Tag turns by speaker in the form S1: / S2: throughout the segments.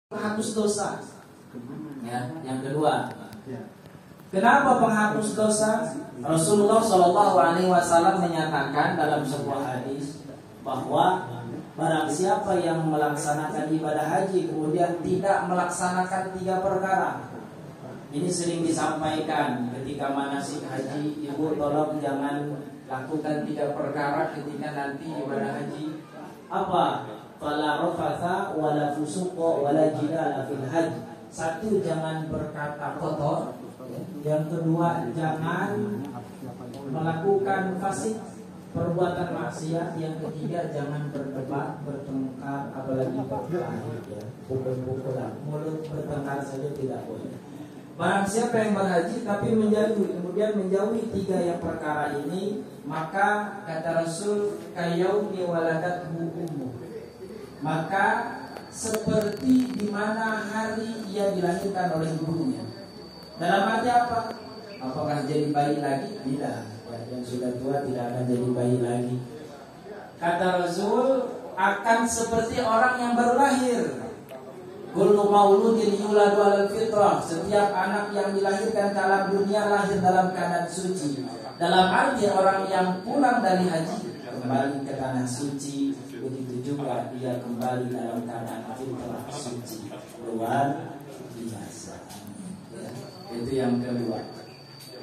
S1: Penghapus dosa. Ya, yang kedua. Kenapa penghapus dosa? Rasulullah Shallallahu Alaihi Wasallam menyatakan dalam sebuah hadis bahwa barang siapa yang melaksanakan ibadah haji kemudian tidak melaksanakan 3 perkara. Ini sering disampaikan ketika manasik haji. Ibu tolong jangan lakukan 3 perkara ketika nanti ibadah haji. Apa? Fala rafatha wala fusuqa wala jidala fil hajj. 1, jangan berkata kotor. Yang kedua, jangan melakukan fasik, perbuatan maksiat. Yang ketiga, jangan berdebat, bertengkar, apalagi berkelahi, pukul-pukulan. Mulut bertengkar saja tidak boleh. Barang siapa yang berhaji tapi kemudian menjauhi 3 yang perkara ini, maka kata Rasul kayaumi waladathu ummuh, maka seperti di mana hari ia dilahirkan oleh ibunya. Dalam arti apa? Apakah jadi bayi lagi? Tidak. Yang sudah tua tidak akan jadi bayi lagi. Kata Rasul akan seperti orang yang baru lahir. Kullu mauludin yuladu alal fitrah. Setiap anak yang dilahirkan ke alam dunia lahir dalam keadaan suci. Dalam arti orang yang pulang dari haji kembali ke tanah suci. Begitu juga dia kembali dalam keadaan fitrah suci. Luar biasa. Itu yang kedua.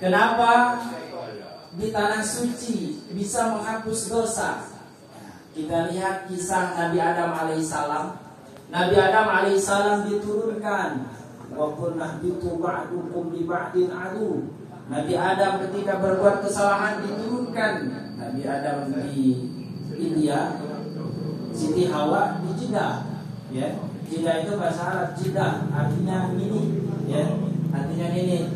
S1: Kenapa di tanah suci bisa menghapus dosa? Kita lihat kisah Nabi Adam alaihissalam. Nabi Adam alaihissalam diturunkan. Wa qulna bitu ba'dukum li ba'din adu. Nabi Adam ketika berbuat kesalahan diturunkan. Nabi Adam di India, Siti Hawa di Jeddah. Ya, Jeddah itu bahasa Arab. Jeddah artinya ini, ya, artinya ini.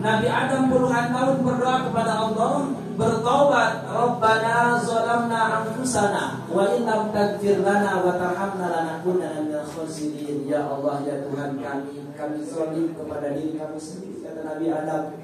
S1: Nabi Adam puluhan tahun berdoa kepada Allah, bertaubat, Rabbana zalamna anfusana wa in lam taghfir lana wa tarhamna lanakunanna minal khasirin. Ya Allah, ya Tuhan kami zalim kepada diri kami sendiri, kata Nabi Adam.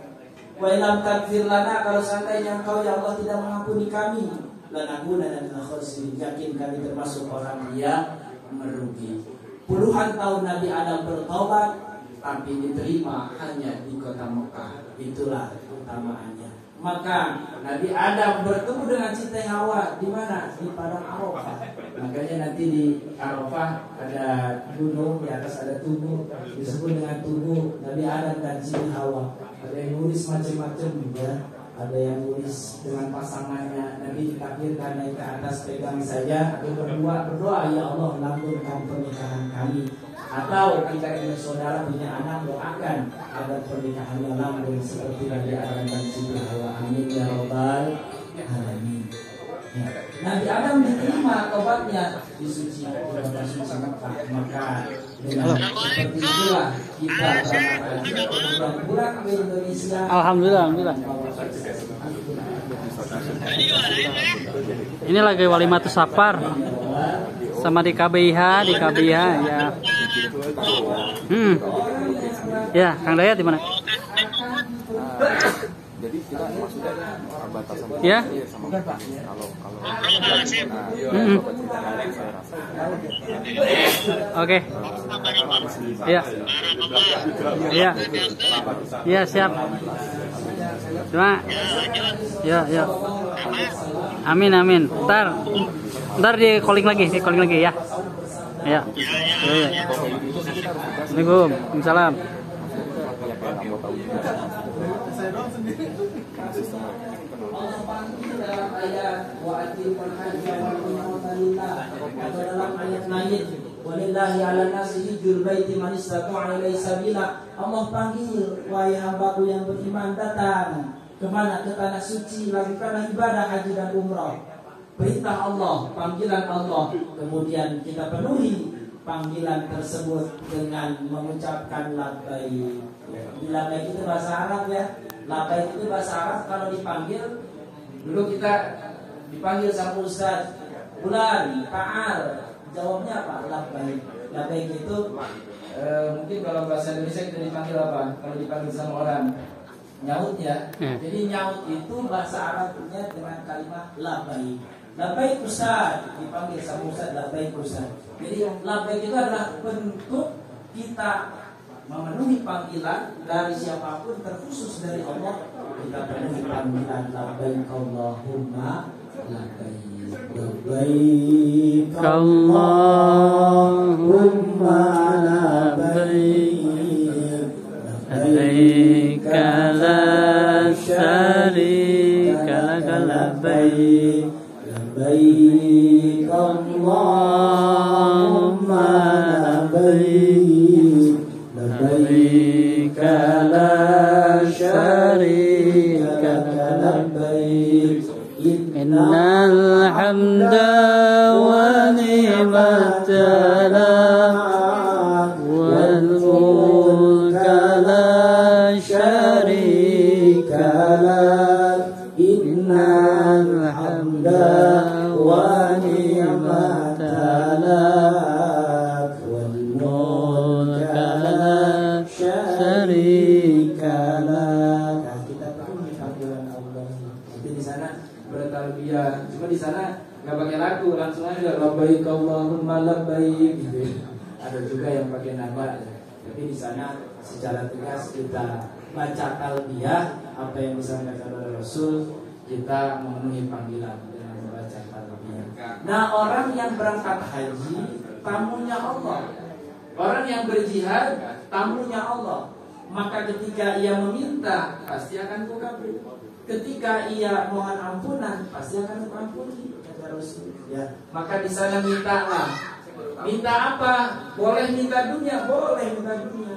S1: Wa in lam taghfir lana, kalau seandainya Engkau ya Allah tidak mengampuni kami, lanakunanna minal khasirin, yakin kami termasuk orang yang merugi. Puluhan tahun Nabi Adam bertaubat, tapi diterima hanya di kota Mekah. Itulah utamaannya. Maka Nabi Adam bertemu dengan Siti Hawa di mana? Di padang Arafah. Makanya nanti di Arafah ada gunung, di atas ada tugu, disebut dengan tugu Nabi Adam dan Siti Hawa. Ada yang nulis macam-macam, ya. Ada yang nulis dengan pasangannya. Nabi ditakdirkan naik ke atas, pegang saja atau berdoa, ya Allah langgengkan pernikahan kami. Atau kita ingin saudara punya anak, doakan agar pernikahannya langgeng seperti Nabi Adam dan Siti Hawa. Amin ya rabbal alamin. Ya. Nabi Adam diterima tobatnya, disuci di kota suci Mekah. Maka dengan seperti itulah kita berangkat pulang ke Indonesia.
S2: Alhamdulillah. Ini lagi walimatus safar sama di KBIH ya. Ya, Kang Dayat di mana?
S3: Jadi kita maksudnya batasan
S2: ya?
S3: Sama kalau
S2: Oke. Iya. Iya. Iya, siap. Cuma ya. Amin. Ntar di calling lagi ya. Ya. Assalamualaikum. Waalaikumsalam.
S1: Atau dalam ayat lain, walillahi 'alan nasi hijjul baiti man istata'a ilaihi sabila. Allah panggil, wahai hambaku yang beriman, datang kemana? Ke tanah suci, lakukanlah ibadah haji dan umrah. Perintah Allah, panggilan Allah. Kemudian kita penuhi panggilan tersebut dengan mengucapkan labbaik. Labbaik itu bahasa Arab, ya. Labbaik itu bahasa Arab. Kalau dipanggil, dulu kita dipanggil sama ustaz, bulan, ta'al, jawabnya apa? Labbaik. Labbaik itu mungkin kalau bahasa Indonesia kita dipanggil apa? Kalau dipanggil sama orang, nyaut, ya. Jadi nyaut itu bahasa Arabnya dengan kalimat labbaik. Labbaik Ustaz, dipanggil sama Ustaz, labbaik Ustaz. Jadi labbaik itu adalah bentuk kita memenuhi panggilan dari siapapun, terkhusus dari Allah. Kita penuhi panggilan labbaik Allahumma labbaik. Labbaik Allahumma labbaik. Labbaik la syarika laka labbaik. Labbaik Allahumma labbaik. Labbaik la syarika laka labbaik.
S2: Innal hamda wa ni'mata lak wal mulka la syarika lak. Innal hamda wa ni'mata lak wal mulka la syarika lak.
S1: Kita penuhi panggilan Allah. Jadi di sana bertalbiyah. Cuma di sana nggak pakai lagu, langsung aja labbaik Allahumma labbaik gitu. Ada juga yang pakai nada. Tapi di sana secara tegas kita baca talbiyah, apa yang disampaikan oleh Rasul, kita memenuhi panggilan dengan membaca talbiyah. Nah, orang yang berangkat haji tamunya Allah. Orang yang berjihad tamunya Allah. Maka ketika ia meminta, pasti akan kukabul. Ketika ia mohon ampunan, pasti akan kuampuni, kata Rasul. Ya. Maka di sana mintalah. Minta apa? Boleh minta dunia, boleh minta dunia.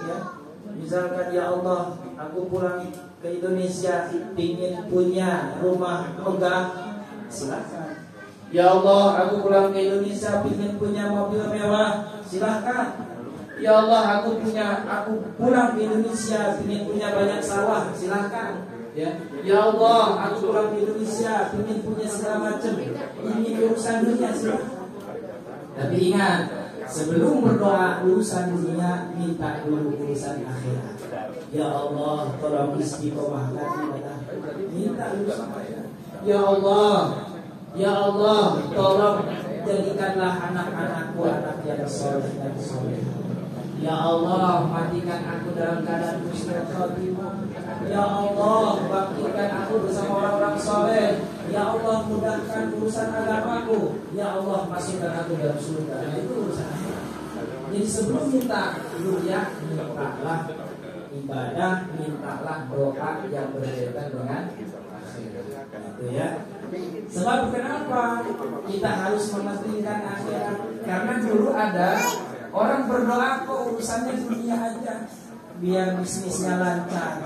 S1: Ya. Misalkan, ya Allah, aku pulang ke Indonesia, ingin punya rumah megah, silakan. Ya Allah, aku pulang ke Indonesia, ingin punya mobil mewah, silakan. Ya Allah, aku pulang ke Indonesia, ingin punya banyak sawah, silakan. Ya Allah, aku pulang ke Indonesia, ingin punya segala macam, ingin urusan dunia, silakan. Tapi ingat, sebelum berdoa urusan dunia, minta dulu urusan akhirat. Ya Allah, tolong istiqomahkan ibadah. Minta urusan akhirat. Ya Allah, tolong jadikanlah anak-anakku anak yang soleh dan soleh. Ya Allah, matikan aku dalam keadaan husnul khotimah. Ya Allah, bangkitkan aku bersama orang-orang soleh. Ya Allah, mudahkan urusan agamaku. Ya Allah, masukkan aku dalam surga. Nah, itu urusan akhirat. Jadi sebelum minta dunia, mintalah ibadah, mintalah doa yang berkaitan dengan akhirat. Itu ya. Sebab kenapa kita harus mementingkan akhirat? Karena dulu ada orang berdoa kok urusannya dunia aja, biar bisnisnya lancar,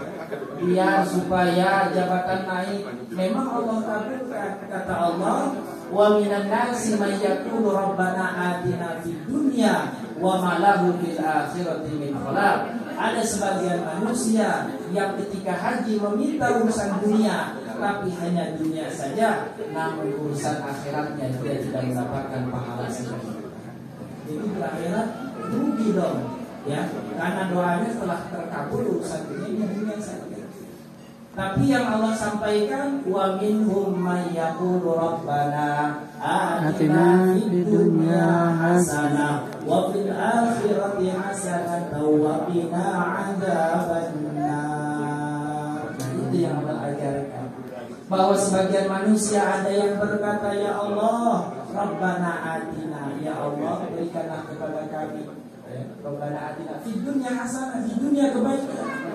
S1: biar supaya jabatan naik. Memang Allah kabulkan. Kata Allah, wa minan nasi may yaqulu rabbana atina fid dunya wa ma lahu fil akhirati min khalaq. Ada sebagian manusia yang ketika haji meminta urusan dunia, tapi hanya dunia saja, namun urusan akhiratnya dia tidak mendapatkan pahala sedikit. Itu berakhirat rugi dong, ya, karena doanya telah terkabul, urusan dunia saja. Tapi yang Allah sampaikan, wa minhum may yaqulu rabbana atina fid dunya hasanah wa fil akhirati hasanah wa qina adzabannar. Nah, itu yang Allah ajarkan, bahwa sebagian manusia ada yang berkata, ya Allah, rabbana atina, ya Allah, berikanlah kepada kami, rabbana atina fid dunya hasanah, di dunia kebaikan.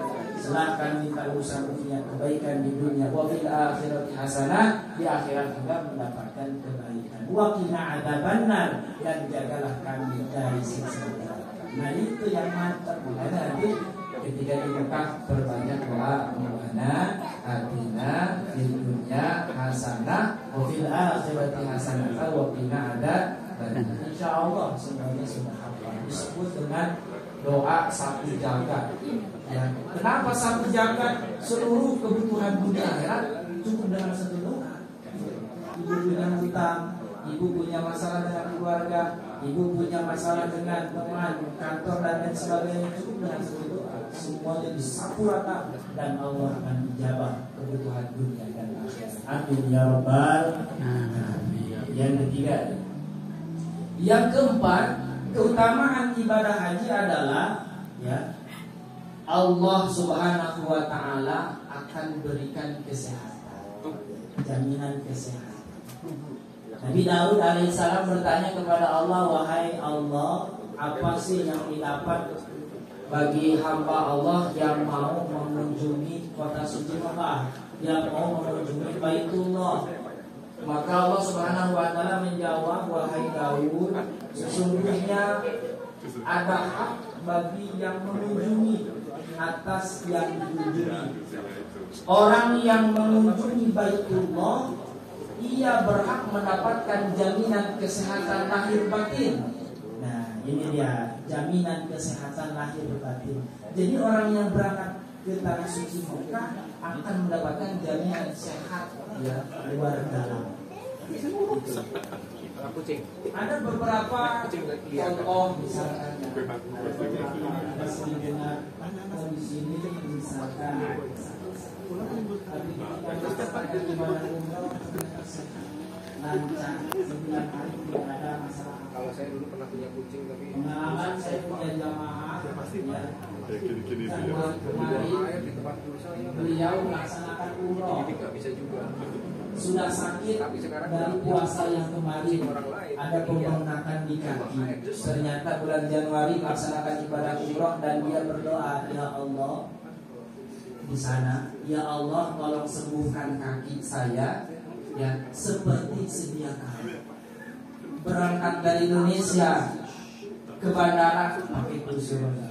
S1: Silahkan minta urusan dunia, kebaikan di dunia. Wa fil akhirati hasanah, di akhirat juga mendapatkan kebaikan. Wa qina adzabannar, dan jagalah kami dari siksa neraka. Nah, itu yang mantap. Makanya nanti ketika di Mekah berbanyak doa, Rabbana atina fid dunya hasanah wa fil akhirati hasanah wa qina adzabannar. Insyaallah semuanya sudah hafal. Disebut dengan doa sapu jagat. Ya. Kenapa sapu jagat? Seluruh kebutuhan dunia akhirat cukup dengan satu doa. Ibu punya hutang, ibu punya masalah dengan keluarga, ibu punya masalah dengan teman, kantor dan lain sebagainya, cukup dengan satu doa, semuanya disapu rata dan Allah akan menjawab kebutuhan dunia dan akhirat. Amin ya rabbal alamin. Yang ketiga, yang keempat, keutamaan ibadah haji adalah ya Allah Subhanahu wa taala akan berikan kesehatan, jaminan kesehatan. Nabi Daud alaihissalam bertanya kepada Allah, wahai Allah, apa sih yang didapat bagi hamba Allah yang mau mengunjungi kota suci Mekah, yang mau mengunjungi Baitullah? Maka Allah Subhanahu wa taala menjawab, wahai Daud, sesungguhnya ada hak bagi yang mengunjungi atas yang dikunjungi. Orang yang mengunjungi Baitullah, ia berhak mendapatkan jaminan kesehatan lahir batin. Nah, ini dia jaminan kesehatan lahir batin. Jadi orang yang berangkat ke tanah suci Mekah akan mendapatkan jaminan sehat ya luar dalam. Ada beberapa contoh misalkan di sini misalkan lancar 9 hari tidak ada masalah.
S3: Kalau saya dulu pernah punya kucing tapi
S1: pengalaman saya punya jamaah ya. Kemarin beliau melaksanakan umroh.
S3: nggak bisa juga.
S1: Sudah sakit dari puasa yang kemarin, ada pembengkakan di kaki. Ternyata bulan Januari melaksanakan ibadah umroh dan dia berdoa, ya Allah di sana, ya Allah tolong sembuhkan kaki saya ya seperti sedia kala. Berangkat dari Indonesia ke bandara pakai kursi roda.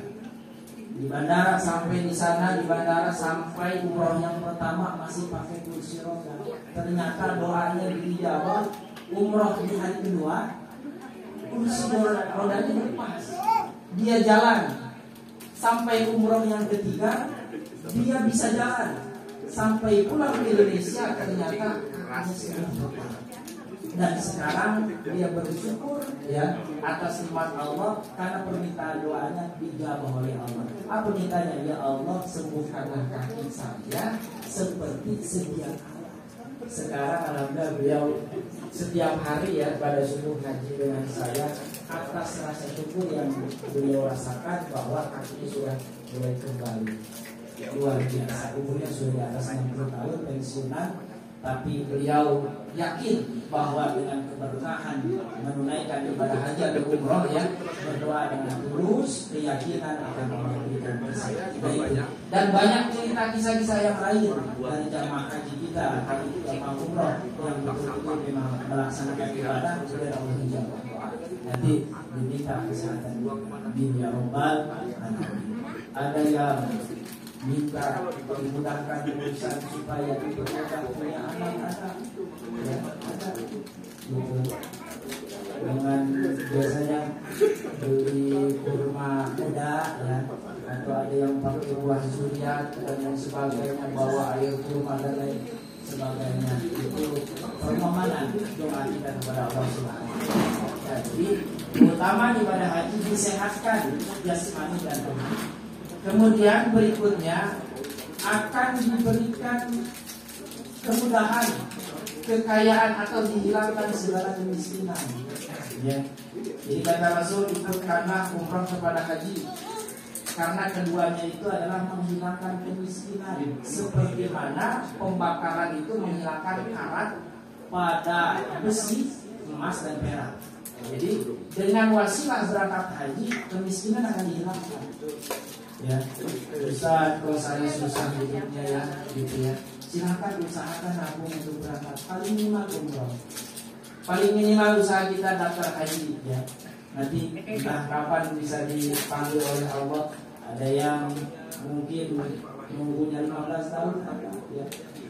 S1: Di bandara sampai di sana, di bandara sampai umroh yang pertama masih pakai kursi roda. Ternyata doanya dijawab. Umroh di hari kedua kursi rodanya lepas. Dia jalan sampai umroh yang ketiga dia bisa jalan. Sampai pulang ke Indonesia ternyata kakinya sudah lepas. Dan sekarang dia bersyukur ya atas nikmat Allah karena permintaan doanya dijawab oleh Allah. Apa mintanya? Ya Allah sembuhkanlah kaki saya seperti sedia kala. Sekarang alhamdulillah beliau setiap hari ya pada subuh ngaji dengan saya atas rasa syukur yang beliau rasakan bahwa kakinya sudah mulai kembali. Luar biasa, umurnya sudah di atas 60 tahun pensiunan, tapi beliau yakin bahwa dengan keberkahan menunaikan ibadah haji atau umroh ya, berdoa dengan tulus, keyakinan akan memberikan kesehatan. Dan banyak cerita kisah-kisah yang lain dari jamaah haji kita, kali jamaah umroh yang betul-betul memang melaksanakan ibadah sudah Allah menjawab. Nanti diminta kesehatan dunia robbal. Ada yang minta dimudahkan urusan supaya dipermudah punya anak-anak ya, ada gitu. Dengan biasanya beli kurma muda ya, atau ada yang pakai buah zuriat dan yang sebagainya, bawa air kurma dan lain sebagainya. Itu permohonan doa kita kepada Allah Subhanahu wa taala. Jadi utama ibadah haji disehatkan jasmani dan rohani. Kemudian berikutnya akan diberikan kemudahan, kekayaan atau dihilangkan segala kemiskinan. Ya. Jadi kata Rasul ikutkanlah umrah kepada haji, karena keduanya itu adalah menghilangkan kemiskinan. Seperti mana pembakaran itu menghilangkan karat pada besi, emas dan perak. Jadi dengan wasilah berangkat haji kemiskinan akan dihilangkan. Ya, Ustaz, kalau saya susah hidupnya ya, gitu ya. Silakan usahakan nabung untuk berangkat. Paling minimal umroh. Paling minimal usaha kita daftar haji ya. Nanti entah kapan bisa dipanggil oleh Allah. Ada yang mungkin nunggunya 15 tahun ya.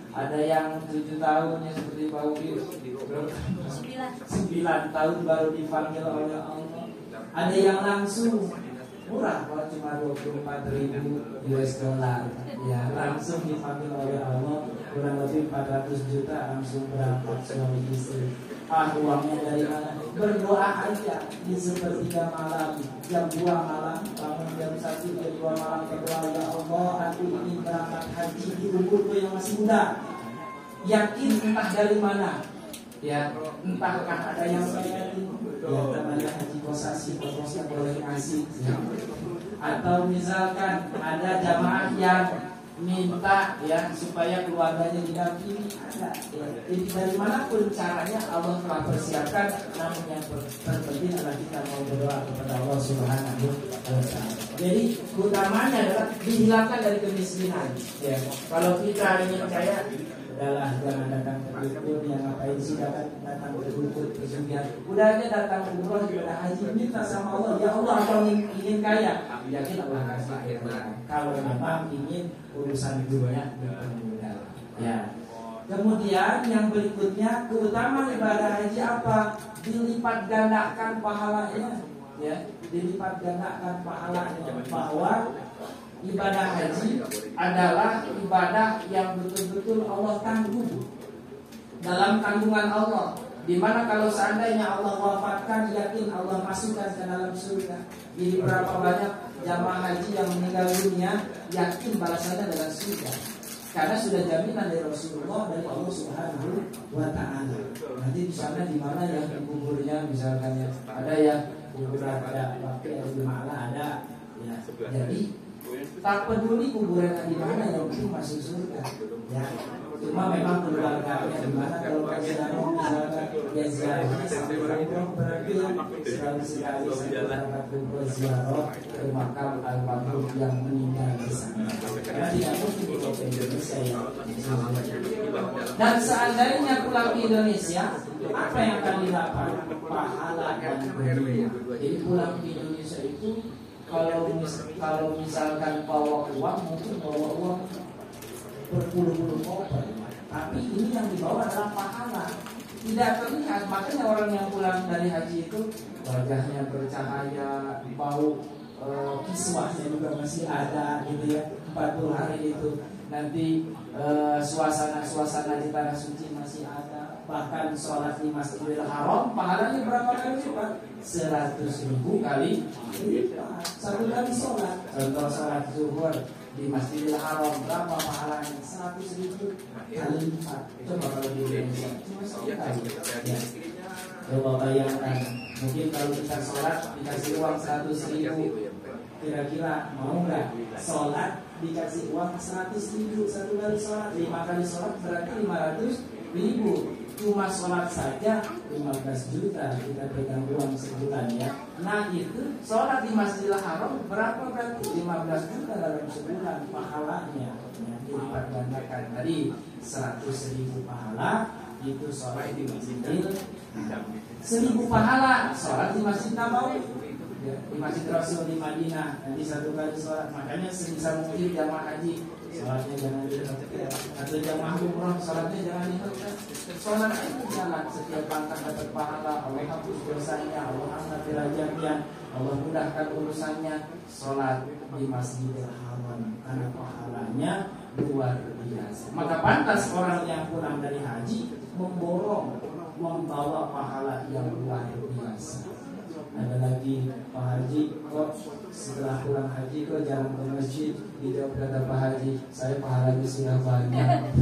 S1: Ada yang 7 tahun ya seperti Pak Ubi 9 tahun baru dipanggil oleh Allah. Ada yang langsung murah kalau cuma 24.000 US dollar ya, langsung dipanggil oleh Allah kurang lebih 400 juta langsung berangkat suami istri. Uangnya dari mana? Berdoa aja di sepertiga malam, jam 2 malam, bangun jam 1, jam 2 malam berdoa, ya Allah, aku ingin berangkat haji di umurku yang masih muda. Yakin entah dari mana, ya entahkah ada yang saya yakin, ya namanya haji kosasi, kosnya boleh kasih, ya. Atau misalkan ada jamaah yang minta ya supaya keluarganya didampingi, ada ya. Jadi dari manapun caranya Allah telah persiapkan, namun yang terpenting adalah kita mau berdoa kepada Allah Subhanahu wa Ta'ala. Jadi utamanya adalah dihilangkan dari kemiskinan ya. Kalau kita ingin kaya, udahlah jangan datang ke dukun, yang ngapain sih datang ke dukun pesugihan. Udah aja datang umroh ibadah haji, minta sama Allah, ya Allah aku ingin kaya, yakin Allah kasih kaya. Kalau memang ingin urusan dunia dipermudah. Ya. Kemudian yang berikutnya, keutamaan ibadah haji apa? Dilipat gandakan pahalanya, ya, dilipat gandakan pahalanya, bahwa ibadah haji adalah ibadah yang betul-betul Allah tanggung dalam tanggungan Allah. Dimana kalau seandainya Allah wafatkan, yakin Allah masukkan ke dalam surga. Jadi berapa banyak jamaah haji yang meninggal dunia, yakin balasannya dalam surga, karena sudah jaminan dari Rasulullah, dari Allah Subhanahu wa Ta'ala. Nanti di sana di mana yang kuburnya, misalkan ya, ada yang kuburan ada waktu yang di mana ada, ya. Jadi tak peduli kuburan di mana, yang penting masuk surga. Ya, cuma memang keluarganya di mana. Kalau kasih misalkan ya ziarahnya sampai umroh, berarti sekali-sekali saya umroh ziarah ke makam almarhum yang meninggal di sana. Karena tidak mungkin di Indonesia ya. Dan seandainya pulang ke Indonesia, apa yang akan didapat? Pahala dan dunia. Jadi pulang ke Indonesia itu, kalau misalkan bawa uang, mungkin bawa uang berpuluh-puluh koper, tapi ini yang dibawa adalah pahala, tidak terlihat. Makanya orang yang pulang dari haji itu wajahnya bercahaya, bau kiswahnya juga masih ada gitu ya. 40 hari itu nanti suasana di tanah suci masih ada. Bahkan sholat di Masjidil Haram pahalanya berapa kali lipat? 100.000 kali lipat. Satu kali sholat. Contoh sholat zuhur di Masjidil Haram berapa pahalanya? 100.000 kali lipat. Coba kalau di Indonesia cuma sekali. Ya. Coba bayangkan, mungkin kalau kita sholat dikasih uang 100.000, kira-kira mau nggak sholat dikasih uang 100.000 satu kali sholat? 5 kali sholat berarti 500.000. Cuma sholat saja 15 juta, kita pegang uang sebulan ya. Nah itu sholat di Masjidil Haram berapa berarti? 15 juta dalam sebulan pahalanya. Ya, dilipat gandakan tadi 100.000 pahala itu sholat di Masjidil, 1.000 pahala sholat di Masjid Nabawi, ya, di Masjid Rasul di Madinah. Nanti satu kali sholat, makanya sebisa mungkin jamaah haji sholatnya jangan dihentikan, atau jamaah umroh sholatnya jangan dihentikan. Sholat itu jalan, setiap langkah dapat pahala, Allah hapus dosanya, Allah angkat derajatnya, Allah mudahkan urusannya. Sholat di Masjidil Haram karena pahalanya luar biasa. Maka pantas orang yang pulang dari haji membawa pahala yang luar biasa. Ada lagi, Pak Haji, kok setelah pulang haji kok jarang ke masjid? Dijawab kata Pak Haji, saya pahalanya sudah banyak.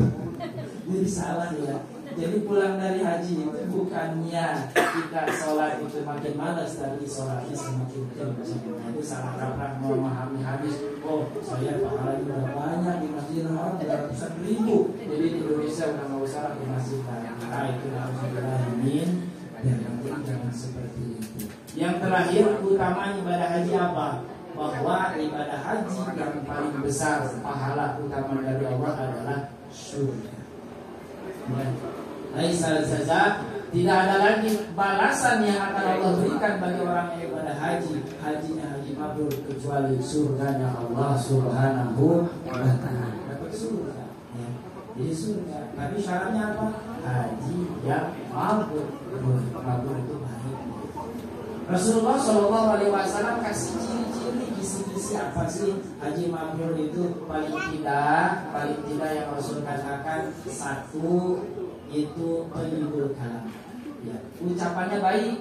S1: Jadi salah ya. Jadi pulang dari haji itu bukannya kita sholat itu makin malas, tapi sholatnya semakin kencang. Itu salah kaprah memahami hadis. Oh, saya pahalanya udah banyak di Masjidil Haram, ratusan ribu. Jadi di Indonesia udah nggak usah ke masjid. Nah itu harus dikirain. Dan jangan seperti itu. Yang terakhir, utama ibadah haji apa? Bahwa ibadah haji yang paling besar pahala utama dari Allah adalah surga. Laisa saja, tidak ada lagi balasan yang akan Allah berikan bagi orang yang ibadah haji. Hajinya haji mabrur kecuali surganya Allah Subhanahu wa Ta'ala. Dapat surga. Ya. Jadi surga. Tapi syaratnya apa? Haji yang mabrur. Mabrur itu baik. Rasulullah SAW kasih ciri-ciri kisi-kisi apa sih haji mabrur itu? Paling tidak yang Rasul katakan, satu itu thayyibul kalam, Ya, ucapannya baik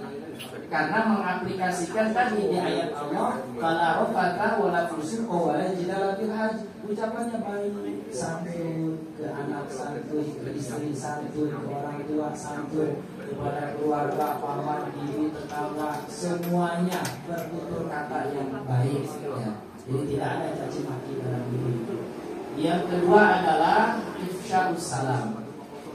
S1: karena mengaplikasikan tadi di ayat Allah fala rafata wala fusuqa wala jidala fil hajj. Ucapannya baik, santun ke anak, santun ke istri, santun ke orang tua, santun kepada keluarga, paman, bibi, tetangga, semuanya bertutur kata yang baik ya. Jadi tidak ada caci maki dalam diri. Yang kedua adalah ifsya'us salam.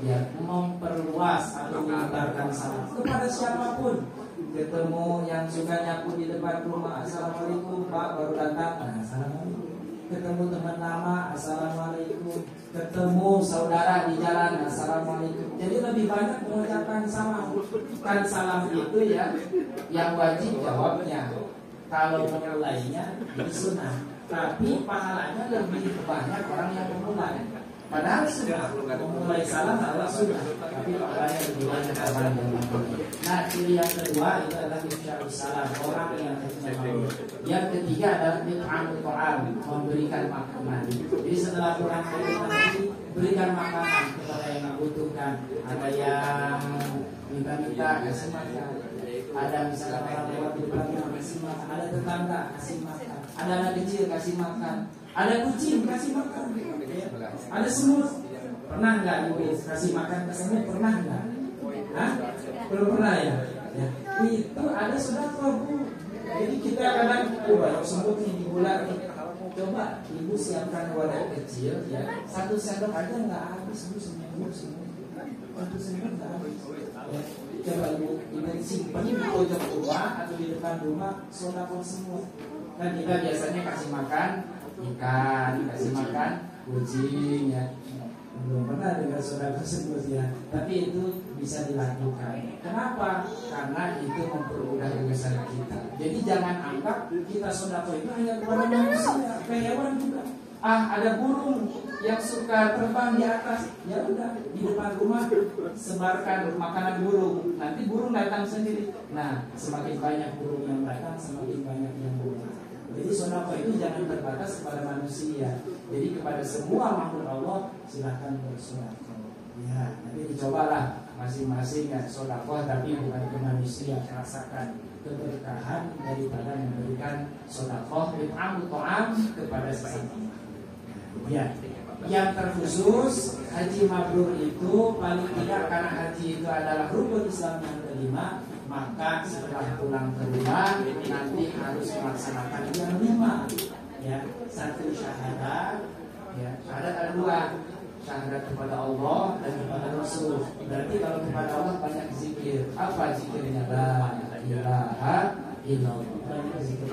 S1: Ya, memperluas atau menyebarkan salam kepada siapapun. Ketemu yang suka nyapu di depan rumah, assalamualaikum Pak, baru datang, nah, assalamualaikum. Ketemu teman lama, assalamualaikum. Ketemu saudara di jalan, assalamualaikum. Jadi lebih banyak mengucapkan salam. Kan salam itu ya, yang wajib jawabnya. Kalau memulainya itu sunnah, tapi pahalanya lebih banyak orang yang memulai. Padahal sudah memulai salam adalah sunnah, tapi pahalanya lebih banyak orang yang memulai. Nah, ciri yang kedua itu adalah ifsya'us salam, orang yang malu. Yang ketiga adalah it'amul ta'am, memberikan makanan. Jadi setelah pulang dari nanti berikan makanan kepada yang membutuhkan. Ada yang minta-minta kasih makan. Ada misalnya orang lewat di depan kasih makan. Ada tetangga kasih makan. Ada anak kecil kasih makan. Ada kucing kasih makan. Ada semut. Pernah nggak ibu kasih makan ke semut? Pernah nggak? Hah? Belum pernah ya? Ya. Itu ada sedekah Bu. Jadi kita kadang banyak semut nih di bulan nih. Coba ibu siapkan wadah kecil ya, 1 sendok aja nggak habis Bu seminggu semua. 1 sendok nggak habis. Ya. Coba ibu simpan di pojok rumah atau di depan rumah sedekah semua. Dan kita biasanya kasih makan ikan, kasih makan kucing ya. Belum pernah dengar saudara tersebut ya, tapi itu bisa dilakukan. Kenapa? Karena itu mempermudah urusan kita. Jadi jangan anggap kita sedekah itu hanya kepada manusia, ke hewan juga. Ada burung yang suka terbang di atas, ya udah di depan rumah sebarkan makanan burung. Nanti burung datang sendiri. Nah, semakin banyak burung yang datang, semakin banyak yang burung. Jadi sedekah itu jangan terbatas kepada manusia. Jadi kepada semua makhluk Allah silahkan bersedekah. Ya, nanti dicobalah masing-masing ya sedekah, tapi bukan ke manusia. Rasakan keberkahan daripada memberikan sedekah it'amul ta'am kepada sesama. Ya, yang terkhusus haji mabrur itu paling tidak karena haji itu adalah rukun Islam yang kelima. Maka setelah pulang ke rumah nanti harus melaksanakan yang 5 ya. 1 syahadat ya. Syahadat ada 2, syahadat kepada Allah dan kepada Rasul. Berarti kalau kepada Allah banyak zikir. Apa zikirnya? La ilaha illallah. Banyak zikir.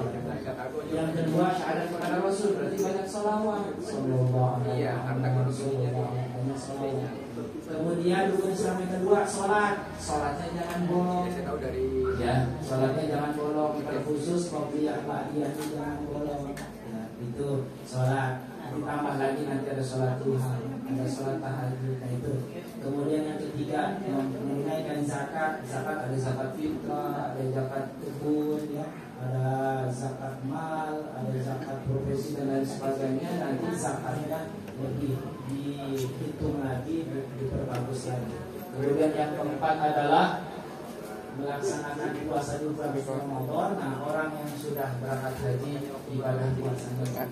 S1: Yang kedua syahadat kepada Rasul, berarti banyak sholawat. Sallallahu alaihi wasallam. Banyak sholawat. Kemudian rukun Islam yang kedua sholatnya jangan bolong. Ya, sholatnya jangan bolong. Terkhusus qobliyah ba'diyah jangan bolong. Ya, itu sholat. Ditambah lagi nanti ada sholat duha, ada sholat tahajud. Nah itu. Kemudian yang ketiga menunaikan zakat. Zakat ada zakat fitrah, ada zakat kebun, ya, ada zakat mal, ada zakat profesi dan lain sebagainya. Nanti zakatnya lebih dihitung lagi, diperbagus lagi. Kemudian yang keempat adalah melaksanakan puasa di bulan Ramadan. Nah, orang yang sudah berangkat haji ibadah puasanya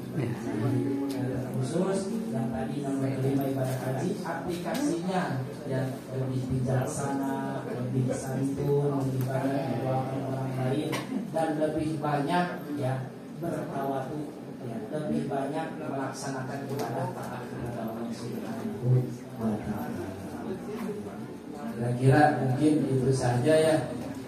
S1: khusus. Yang tadi nomor 5 ibadah haji, aplikasinya yang lebih bijaksana, lebih santun, lebih banyak mendoakan orang lain, dan lebih banyak ya bertawadu, ya, lebih banyak melaksanakan ibadah taat kepada Allah Subhanahu wa Ta'ala. Kira-kira mungkin itu saja ya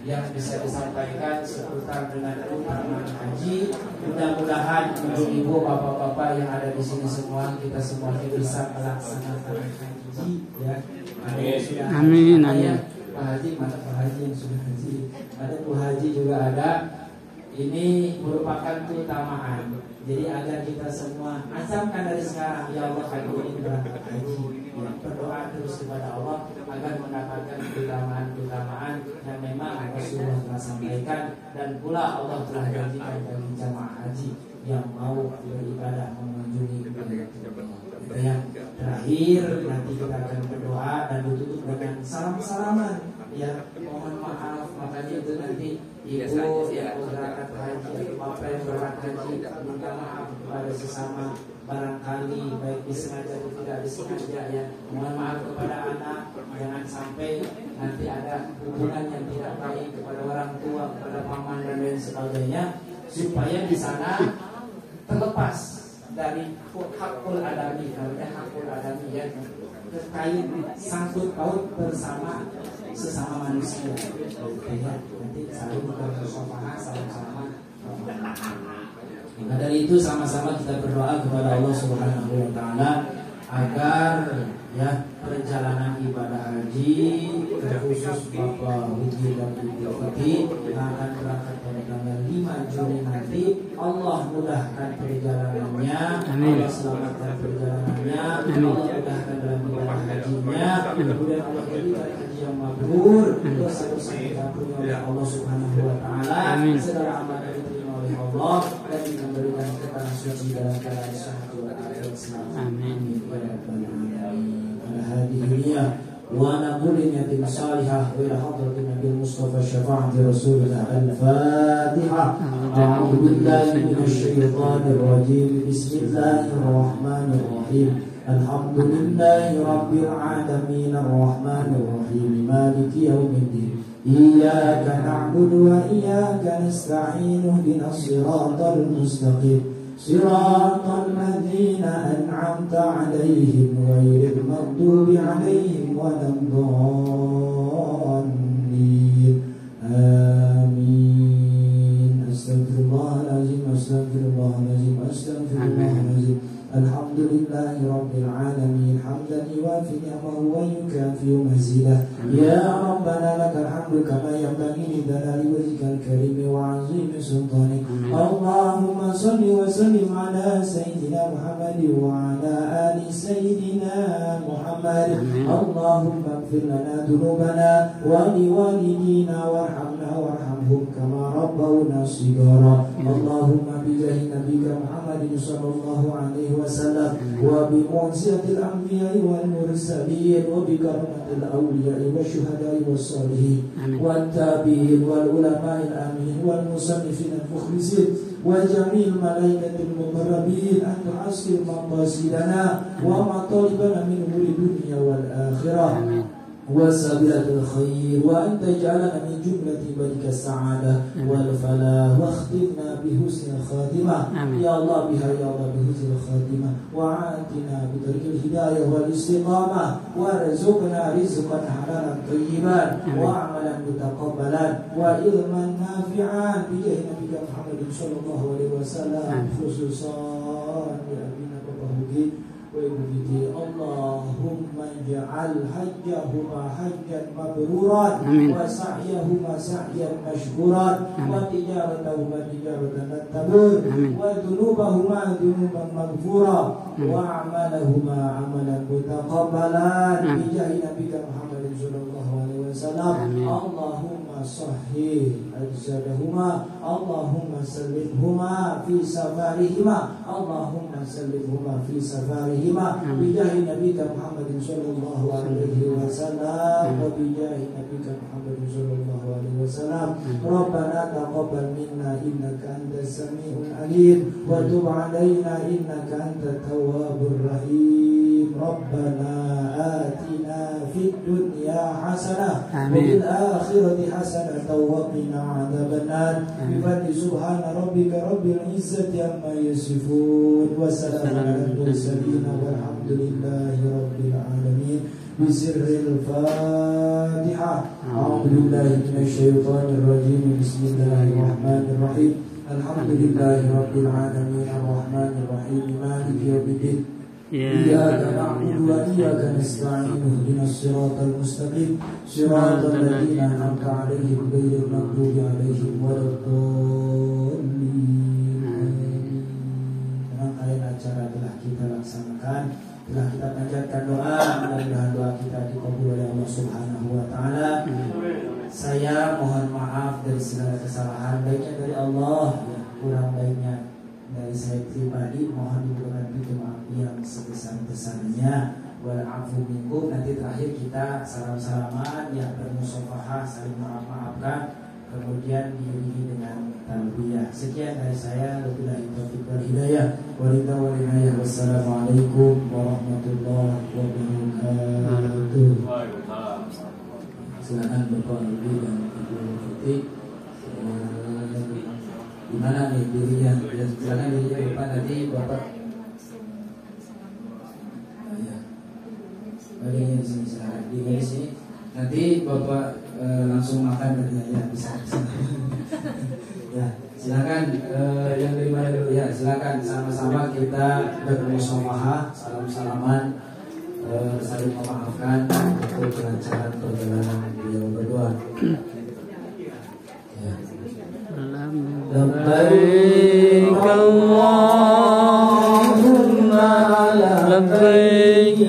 S1: yang bisa disampaikan seputar dengan keutamaan haji. Mudah-mudahan ibu-ibu, bapak-bapak yang ada di sini semua, kita semuanya bisa melaksanakan haji ya. Ada yang sudah
S2: Amin.
S1: Pak Haji, mana Pak Haji yang sudah haji? Ada Bu Haji juga ada. Ini merupakan keutamaan. Jadi agar kita semua azamkan dari sekarang, ya Allah aku ingin berangkat haji. Ya, berdoa terus kepada Allah agar mendapatkan keutamaan-keutamaan yang memang Rasulullah telah sampaikan, dan pula Allah telah janjikan bagi jamaah haji yang mau beribadah mengunjungi yang terakhir nanti kita akan berdoa dan ditutup dengan salam-salaman ya mohon maaf, makanya itu nanti ibu yang berangkat haji atau bapak yang berangkat haji minta maaf kepada sesama, barangkali baik disengaja atau tidak disengaja ya. Mohon maaf kepada anak, jangan sampai nanti ada hubungan yang tidak baik kepada orang tua, kepada paman dan lain sebagainya, supaya di sana terlepas dari hakul adami, namanya hakul adami ya, terkait sangkut paut bersama sesama manusia. Ya, nanti saling bersopangan, sama-sama. Maka dari itu sama-sama kita berdoa kepada Allah Subhanahu wa taala agar ya perjalanan ibadah haji terkhusus Bapak Widi dan Ibu Fati yang akan berangkat pada tanggal 5 Juni nanti, Allah mudahkan perjalanannya, Allah selamatkan perjalanannya, Allah mudahkan dalam ibadah hajinya, kemudian Allah berikan haji yang mabrur, dosa-dosa kita punya oleh Allah Subhanahu wa taala, segala amal yang diterima oleh Allah dan diberikan keterangan suci dalam keadaan sehat walafiat selamat. Amin. هذه الدنيا ونقول نية صالحة إلى حضرة النبي المصطفى شفاعة رسول الله. الفاتحة. أعوذ بالله من الشيطان الرجيم. بسم الله الرحمن الرحيم. الحمد لله رب العالمين الرحمن الرحيم مالك يوم الدين إياك نعبد وإياك نستعين اهدنا الصراط المستقيم صراط الذين أنعمت عليهم غير المغضوب عليهم ولا الضالين آمين. أستغفر الله العظيم أستغفر الله العظيم أستغفر الله العظيم. الحمد لله رب العالمين حمدا يوافي نعمه ويكافئ مزيده. يا ربنا لك الحمد كما ينبغي لجلال وجهك الكريم وعظيم سلطانك. اللهم صل وسلم على سيدنا محمد وعلى آل سيدنا محمد. اللهم اغفر لنا ذنوبنا ولوالدينا وارحمنا وارحمهم كما ربونا صغارا. اللهم بجاه نبيك محمد صلى الله عليه وسلم وبمعجزة الأنبياء والمرسلين وبكرامة الأولياء والشهداء والصالحين والتابعين والعلماء الآمنين والمصنفين المخلصين وجميع الملائكة المقربين أن تحصل مقاصدنا ومطالبنا من أمور الدنيا والآخرة وسبيل الخير وأن تجعلنا من جملة عبادك السعادة والفلاح واختمنا بحسن الخاتمة. يا الله بها يا الله بحسن الخاتمة وعاتنا بطريق الهداية والاستقامة وارزقنا رزقا حلالا طيبا وعملا متقبلا وعلما نافعا بجاه نبيك محمد صلى الله عليه وسلم خصوصا لأبينا بابا هدي وإبو فيدي. اللهم اجعل حجهما حجا مبرورا وسعيهما سعيا مشكورا وتجارتهما تجارة لن تبور وذنوبهما ذنوبا مغفورا وأعمالهما عملا متقبلا بجاه نبيك محمد صلى الله عليه وسلم. اللهم صحح أجسادهما اللهم سلمهما في سفرهما اللهم سلمهما في سفرهما بجاه نبيك محمد صلى الله عليه وسلم وبجاه نبيك محمد صلى الله عليه وسلم. ربنا تقبل منا إنك أنت السميع العليم وتب علينا إنك أنت التواب الرحيم. ربنا آتنا في الدنيا حسنة وفي الآخرة حسنة وقنا عذاب النار. بفضل سبحان ربك رب العزة عما يصفون وسلام على المرسلين والحمد لله رب العالمين. بسر الفاتحة. أعوذ بالله من الشيطان الرجيم. بسم الله الرحمن الرحيم. الحمد لله رب العالمين الرحمن الرحيم مالك يوم الدين إياك نعبد وإياك نستعين اهدنا الصراط المستقيم صراط الذين أنعمت عليهم غير المغضوب عليهم ولا الضالين. Rangkaian acara telah kita laksanakan, telah kita panjatkan doa, mudah-mudahan doa kita dikabul oleh Allah Subhanahu wa taala. Saya mohon maaf dari segala kesalahan, baiknya dari Allah, ya, kurang baiknya dari saya pribadi. Mohon diberikan pintu maaf yang sebesar-besarnya. wal afu minkum. Nanti terakhir kita salam-salaman, ya bermusafahah, saling maaf-maafkan, kemudian diiringi dengan talbiyah. Sekian dari saya, wabillahi taufiq wal hidayah. Wassalamualaikum warahmatullahi wabarakatuh. Silakan Bapak Alwi dan Ibu Putih. Di mana nih dirinya? Silakan dirinya di depan, nanti Bapak. Bagian di sini, silakan di sini. Nanti Bapak langsung makan dari ya bisa. Ya, silakan yang dari mana dulu ya? Silakan sama-sama kita bermusafahah, salam-salaman, saling memaafkan untuk kelancaran perjalanan beliau berdua. Ya. Labbaik Allahumma labbaik,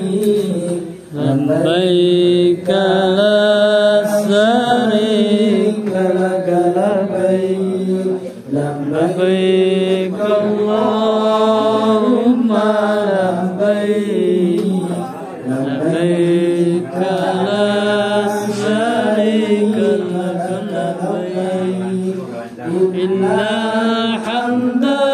S1: labbaik la syarika lak labbaik, labbaik Allahumma labbaik, labbaik la syarika lak labbaik, innal hamda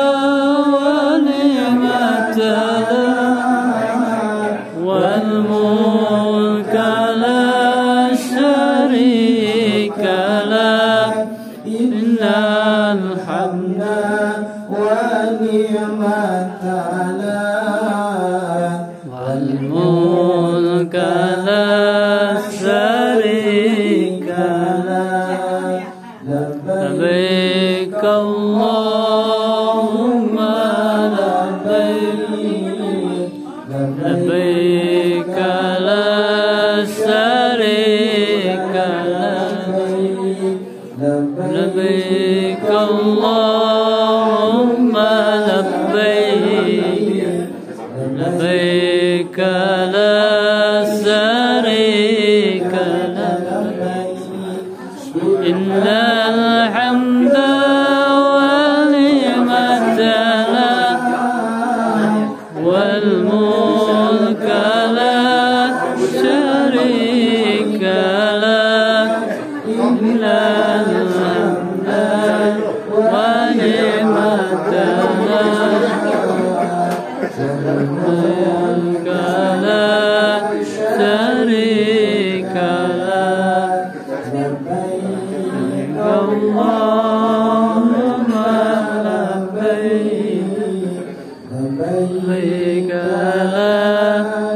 S1: wa ni'mata lak wal mulka la syarika lak, innal hamda wa ni'mata lak wal mulka la syarika lak, labbaik Allahumma labbaik, labbaik la syarika lak, labbaik Allahumma labbaik, labbaik la syarika lak, innal hamda wal ni'mata lak wal mulka la syarika lak, innal hamda wa ni'mata lak wal mulka la syarika lak, labbaik Allahumma labbaik, labbaik la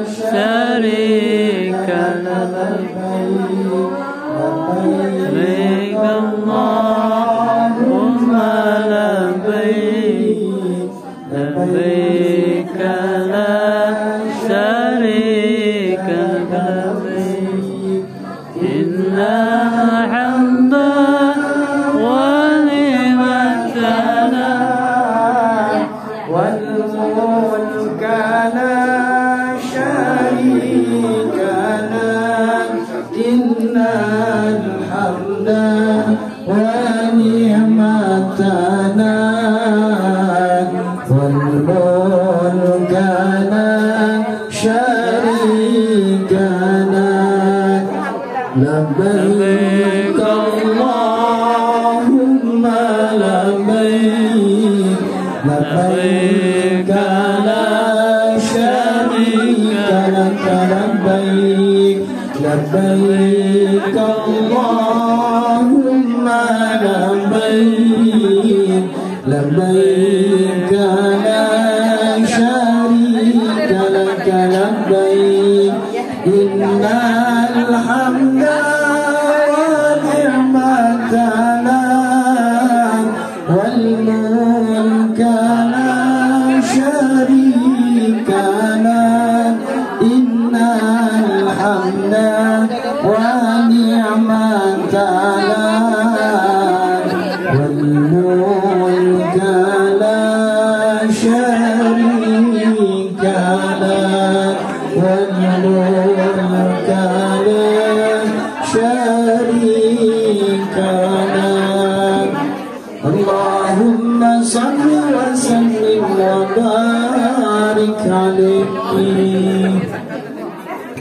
S1: syarika lak, labbaik Allahumma labbaik, labbaik la syarika lak, innal hamda wa ni'mata lak wal mulka la syarika lak, innal hamda wa ni'mata lak wal mulka la syarika lak, labbaik Allahumma labbaik, labbaik la syarika lak, labbaik, labbaik Allahumma labbaik, labbaik la syarika lak, labbaik, innal hamda wa ni'mata lak wal mulka la syarika lak, innal hamda wa ni'mata lak wal mulka la syarika lak wal mulka la syarika lak. Allahumma salli wa sallim wa barik alaihi.